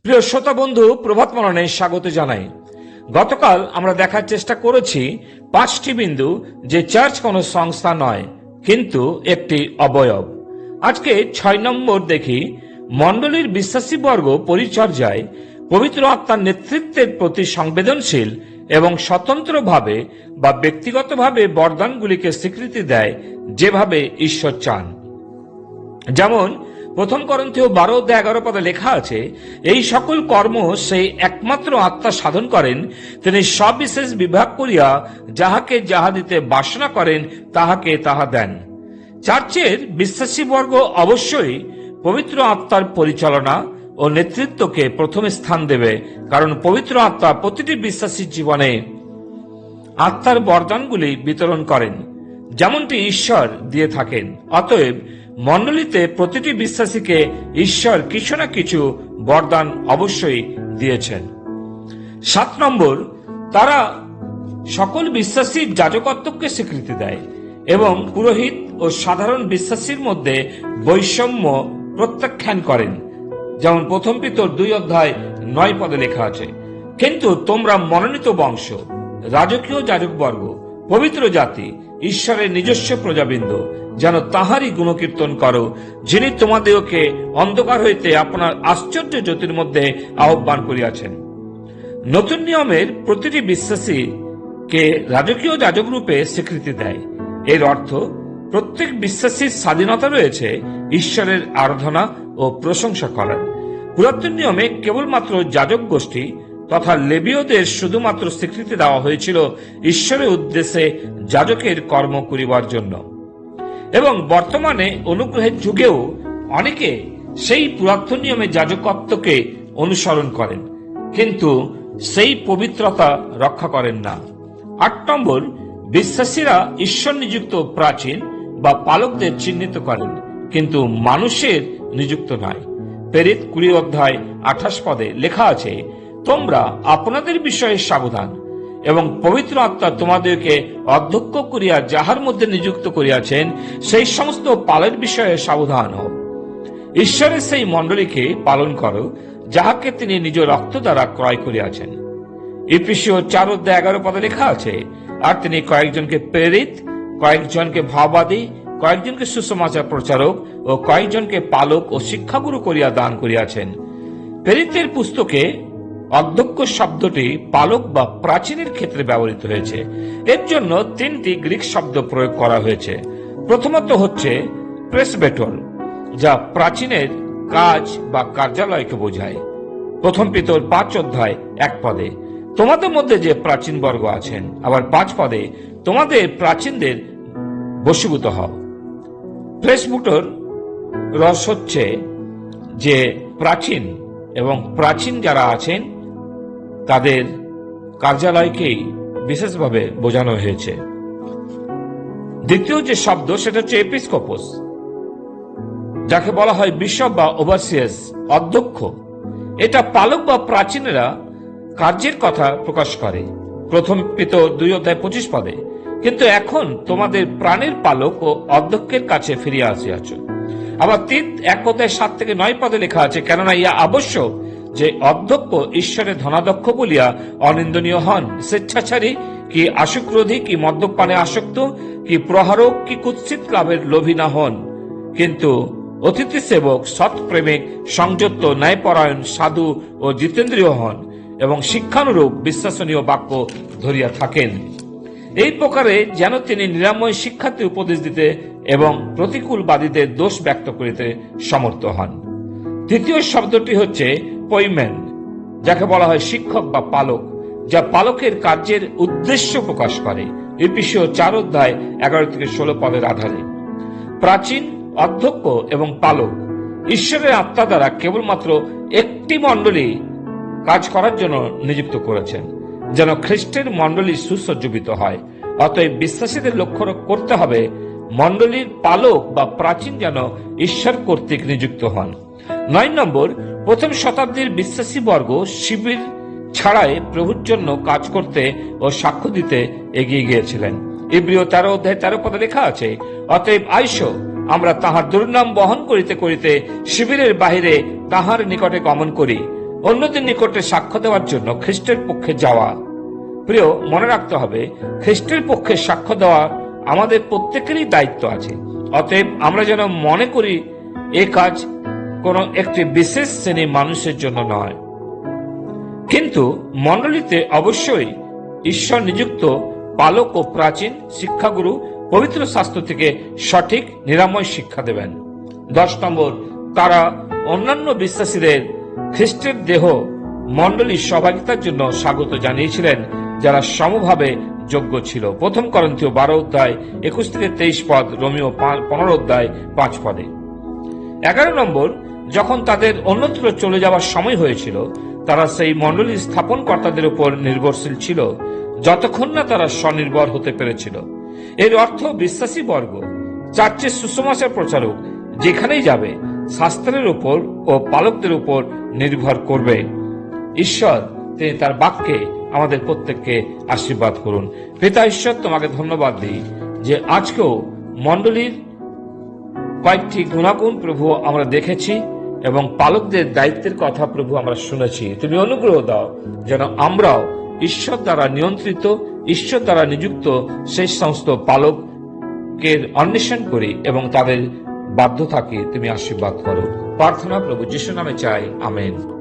প্রিয় শ্রোতা বন্ধু, প্রভাত মননে স্বাগত জানাই। গতকাল আমরা দেখার চেষ্টা করেছি 5টি বিন্দু যে চার্চ কোনো সংস্থা নয়, কিন্তু একটি অবয়ব। আজকে 6 নম্বর দেখি, মণ্ডলীর বিশ্বাসী বর্গ পরিচর্যায় পবিত্র আত্মার নেতৃত্বের প্রতি সংবেদনশীল এবং স্বতন্ত্রভাবে বা ব্যক্তিগতভাবে বরদানগুলিকে স্বীকৃতি দেয় যেভাবে ঈশ্বর চান। যেমন 1 করিন্থীয় 12-11 পদে লেখা আছে, এই সকল কর্ম সেই একমাত্র আত্মা সাধন করেন, তিনি সবিশেষ বিভাগ করিয়া যাহাকে যাহা দিতে বাসনা করেন তাহাকে তাহা দেন। চার্চের বিশ্বাসী বর্গ অবশ্যই পবিত্র আত্মার পরিচালনা ও নেতৃত্বকে প্রথম স্থান দেবে, কারণ পবিত্র আত্মা প্রতিটি বিশ্বাসীর জীবনে আত্মার বরদানগুলি বিতরণ করেন যেমনটি ঈশ্বর দিয়ে থাকেন। অতএব মণ্ডলীতে প্রতিটি বিশ্বাসীকে ঈশ্বর কিছু না কিছু বরদান অবশ্যই দিয়েছেন। 7 নম্বর, তারা সকল বিশ্বাসীর যাজকত্বকে স্বীকৃতি দেয় এবং পুরোহিত ও সাধারণ বিশ্বাসীর মধ্যে বৈষম্য প্রত্যাখ্যান করেন। যেমন 1 পিতর 2:9 পদে লেখা আছে, কিন্তু তোমরা মনোনীত বংশ, রাজকীয় যাজকবর্গ, পবিত্র জাতি, ঈশ্বরের নিজস্ব প্রজাবৃন্দ, যেন তাহারই গুণকীর্তন করো, যিনি তোমাদেরকে অন্ধকার হইতে আপনার আশ্চর্য জ্যোতির মধ্যে আহ্বান করিয়াছেন। নতুন নিয়মের প্রতিটি বিশ্বাসীকে রাজকীয় যাজক রূপে স্বীকৃতি দেয়। এর অর্থ প্রত্যেক বিশ্বাসীর স্বাধীনতা রয়েছে ঈশ্বরের আরাধনা ও প্রশংসা করার। পুরাতন নিয়মে কেবলমাত্র যাজক গোষ্ঠী তথা লেবীয়দের শুধুমাত্র স্বীকৃতি দেওয়া হয়েছিল ঈশ্বরের উদ্দেশ্যে যাজকের কর্ম করিবার জন্য, এবং বর্তমানে অনুগ্রহের যুগেও অনেকে সেই পুরাতন নিয়মে যাজকত্বকে অনুসরণ করেন, কিন্তু সেই পবিত্রতা রক্ষা করেন না। 8 নম্বর, বিশ্বাসীরা ঈশ্বর নিযুক্ত প্রাচীন বা পালকদের চিহ্নিত করেন, কিন্তু মানুষের নিযুক্ত নয়। প্রেরিত 20:28 পদে লেখা আছে, তোমরা আপনাদের বিষয়ে সাবধান এবং পবিত্র আত্মা তোমাদেরকে অধ্যক্ষ করিয়া যাহার মধ্যে নিযুক্ত করিয়াছেন সেই সমস্ত পালের বিষয়ে সাবধান হও। ঈশ্বরের সেই মণ্ডলীকে পালন করো যাহাকে তিনি নিজ রক্ত দ্বারা ক্রয় করিয়াছেন। ইফিসীয় 4:11 পদে লেখা আছে, আর তিনি কয়েকজনকে প্রেরিত, কয়েকজনকে ভাববাদী, কয়েকজনকে সুসমাচার প্রচারক ও কয়েকজনকে পালক ও শিক্ষাগুরু করিয়া দান করিয়াছেন। প্রেরিতের পুস্তকে অধ্যক্ষ শব্দটি পালক বা প্রাচীনের ক্ষেত্রে ব্যবহৃত হয়েছে। এর জন্য 3টি গ্রিক শব্দ প্রয়োগ করা হয়েছে। প্রথমত হচ্ছে প্রেসবেটর, যা প্রাচীনের কাজ বা কার্যালয়কে বোঝায়। 1 পিতর 5:1 পদে, তোমাদের মধ্যে যে প্রাচীন বর্গ আছেন, আবার 5 পদে, তোমাদের প্রাচীনদের বশীভূত হও। প্রেসবুটর রস হচ্ছে যে প্রাচীন, এবং প্রাচীন যারা আছেন তাদের কার্যালয়কেই বিশেষভাবে বোঝানো হয়েছে। দ্বিতীয় যে শব্দ সেটা হচ্ছে এপিস্কোপোস, যাকে বলা হয় বিশপ বা ওভারসিয়ার্স, অধ্যক্ষ। এটা পালক বা প্রাচীনেরা কার্যের কথা প্রকাশ করে। 1 পিতর 2:25 পদে, কিন্তু এখন তোমাদের প্রাণের পালক ও অধ্যক্ষের কাছে ফিরিয়া আসিয়াছ। আবার 1:7-9 পদে লেখা আছে, কেননা ইয়া আবশ্যক যে অধ্যক্ষ ঈশ্বরের ধনাধ্যক্ষ বলিয়া অনিন্দনীয় হন, স্বেচ্ছাচারী কি আশুক্রোধী কি মদ্যপানে আসক্ত কি প্রহারক কি কুৎসিত লাভের লোভী না হন, কিন্তু অতিথি সেবক, সৎপ্রেমিক, সংযত, ন্যায়পরায়ণ, সাধু ও জিতেন্দ্রীয় হন এবং শিক্ষানুরূপ বিশ্বাসনীয় বাক্য ধরিয়া থাকেন। এই প্রকারে যেন তিনি নিরাময় শিক্ষাতে উপদেশ দিতে এবং প্রতিকূলবাদীদের দোষ ব্যক্ত করিতে সমর্থ হন। তৃতীয় শব্দটি হচ্ছে পইমেন, যাকে বলা হয় শিক্ষক বা পালক, যা পালকের কার্যের উদ্দেশ্য প্রকাশ করে। এফেসীয় 4:11-16 পদের আধারে প্রাচীন, অধ্যক্ষ এবং পালক ঈশ্বরের আত্মা দ্বারা কেবলমাত্র একটি মণ্ডলী কাজ করার জন্য নিযুক্ত করেছেন, যেন খ্রিস্টের মণ্ডলী সুসজ্জিত হয়। অতএব বিশ্বাসীদের লক্ষ্য করতে হবে মণ্ডলীর পালক বা প্রাচীন যেন ঈশ্বর কর্তৃক নিযুক্ত হন। 9 নম্বর, 1ম শতাব্দীর বিশ্বাসী বর্গ শিবির ছাড়াই প্রভুর জন্য কাজ করতে ও সাক্ষ্য দিতে এগিয়ে গিয়েছিলেন। ইব্রিয় 13:13 পদে লেখা আছে, অতএব আইসো আমরা তাহার দুর্নাম বহন করিতে করিতে শিবিরের বাহিরে তাহার নিকটে গমন করি, অন্যদের নিকটে সাক্ষ্য দেওয়ার জন্য খ্রিস্টের পক্ষে যাওয়া। প্রিয়, মনে রাখতে হবে, খ্রিস্টের পক্ষে সাক্ষ্য দেওয়া আমাদের প্রত্যেকেরই দায়িত্ব আছে। অতএব আমরা যেন মনে করি এ কাজ কোনো একটি বিশেষ শ্রেণীর মানুষের জন্য নয়। কিন্তু মণ্ডলীতে অবশ্যই ঈশ্বর নিযুক্ত পালক ও প্রাচীন শিক্ষাগুরু পবিত্র শাস্ত্র থেকে সঠিক নিরাময় শিক্ষা দেবেন। 10 নম্বর, তারা অন্যান্য বিশ্বাসীদের খ্রিস্টের দেহ মণ্ডলীর সহভাগিতার জন্য স্বাগত জানিয়েছিলেন, যারা সমভাবে যোগ্য ছিল। 1 করন্থীয় 12 অধ্যায় 21 থেকে 23 পদ, রোমিও 15 অধ্যায় 5 পদে। 11 নম্বর, যখন তাদের অন্যত্র চলে যাওয়ার সময় হয়েছিল, তারা সেই মণ্ডলীর স্থাপনকর্তাদের উপর নির্ভরশীল ছিল যতক্ষণ না তারা স্বনির্ভর হতে পেরেছিল। এর অর্থ বিশ্বাসী বর্গ, চার্চের সুসমাচার প্রচারক যেখানেই যাবে শাস্ত্রের উপর ও পালকদের উপর নির্ভর করবে। ঈশ্বর তিনি তার বাক্যে আমাদের প্রত্যেককে আশীর্বাদ করুন। পিতা ঈশ্বর, তোমাকে ধন্যবাদ দিই যে আজকেও মণ্ডলীর কয়েকটি গুণাগুণ প্রভু আমরা দেখেছি এবং পালকদের দায়িত্বের কথা প্রভু আমরা শুনেছি। তুমি অনুগ্রহ দাও যেন আমরাও ঈশ্বর দ্বারা নিয়ন্ত্রিত, ঈশ্বর দ্বারা নিযুক্ত সেই সমস্ত পালকের অন্বেষণ করি এবং তাদের বাধ্য থাকি। তুমি আশীর্বাদ করো। প্রার্থনা প্রভু যিশু নামে চাই, আমেন।